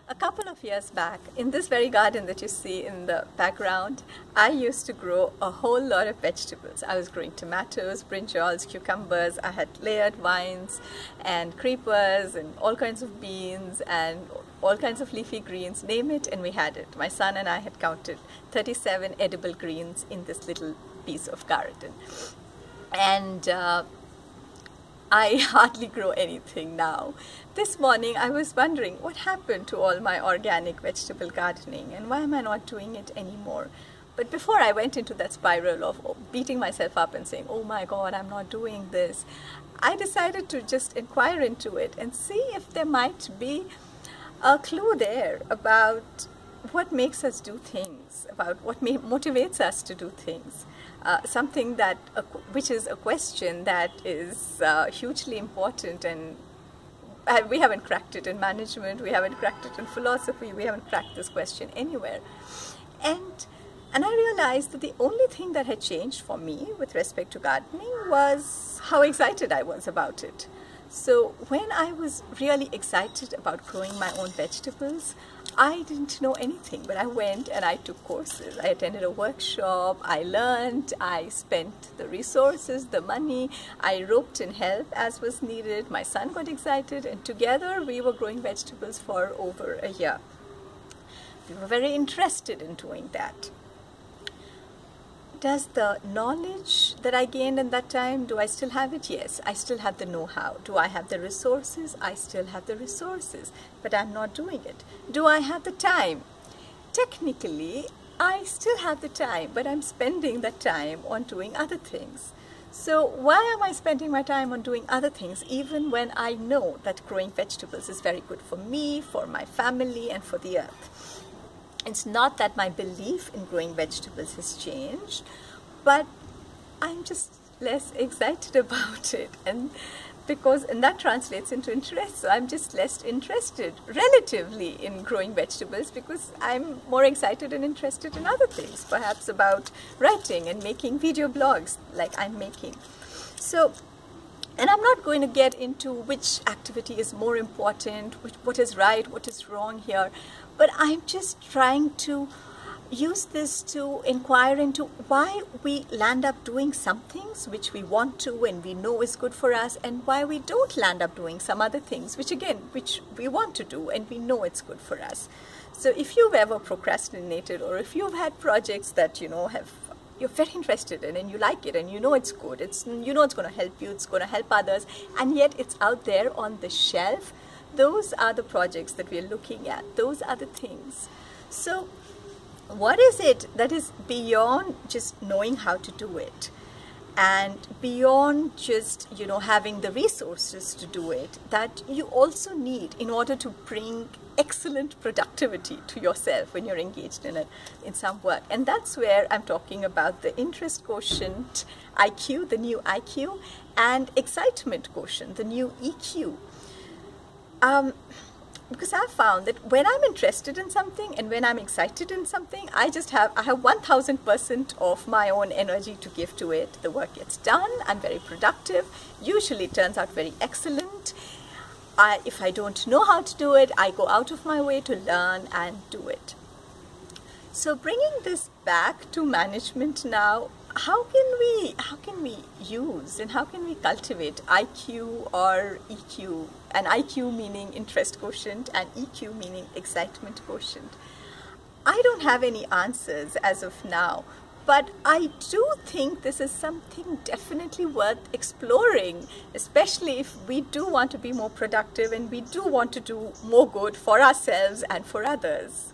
A couple of years back, in this very garden that you see in the background, I used to grow a whole lot of vegetables. I was growing tomatoes, brinjals, cucumbers. I had layered vines and creepers and all kinds of beans and all kinds of leafy greens, name it, and we had it. My son and I had counted 37 edible greens in this little piece of garden. And I hardly grow anything now. This morning I was wondering what happened to all my organic vegetable gardening and why am I not doing it anymore? But before I went into that spiral of beating myself up and saying, oh my God, I'm not doing this, I decided to just inquire into it and see if there might be a clue there about what makes us do things, about what motivates us to do things. Something that, which is a question that is hugely important, and we haven't cracked it in management, we haven't cracked it in philosophy, we haven't cracked this question anywhere. And I realized that the only thing that had changed for me with respect to gardening was how excited I was about it. So when I was really excited about growing my own vegetables, I didn't know anything, but I went and I took courses. I attended a workshop, I learned, I spent the resources, the money, I roped in help as was needed. My son got excited, and together we were growing vegetables for over a year. We were very interested in doing that. Does the knowledge that I gained in that time, do I still have it? Yes, I still have the know-how. Do I have the resources? I still have the resources, but I'm not doing it. Do I have the time? Technically, I still have the time, but I'm spending that time on doing other things. So why am I spending my time on doing other things even when I know that growing vegetables is very good for me, for my family, and for the earth? It's not that my belief in growing vegetables has changed, but I'm just less excited about it, and that translates into interest. So I'm just less interested relatively in growing vegetables because I'm more excited and interested in other things, perhaps about writing and making video blogs like I'm making. So, and I'm not going to get into which activity is more important, what is right, what is wrong here, but I'm just trying to use this to inquire into why we land up doing some things which we want to and we know is good for us, and why we don't land up doing some other things which we want to do and we know it's good for us. So if you've ever procrastinated, or if you've had projects that you're very interested in and you like it and you know it's good, it's going to help you, it's going to help others, and yet it's out there on the shelf, those are the projects that we're looking at. Those are the things. So what is it that is beyond just knowing how to do it, and beyond just having the resources to do it, that you also need in order to bring excellent productivity to yourself when you're engaged in some work? And that's where I'm talking about the interest quotient, IQ, the new IQ, and excitement quotient, the new EQ. Because I've found that when I'm interested in something and when I'm excited in something, I have 1000% of my own energy to give to it. The work gets done, I'm very productive, usually turns out very excellent. If I don't know how to do it, I go out of my way to learn and do it. So bringing this back to management now, how can we use and how can we cultivate IQ or EQ, and IQ meaning interest quotient and EQ meaning excitement quotient? I don't have any answers as of now, but I do think this is something definitely worth exploring, especially if we do want to be more productive and we do want to do more good for ourselves and for others.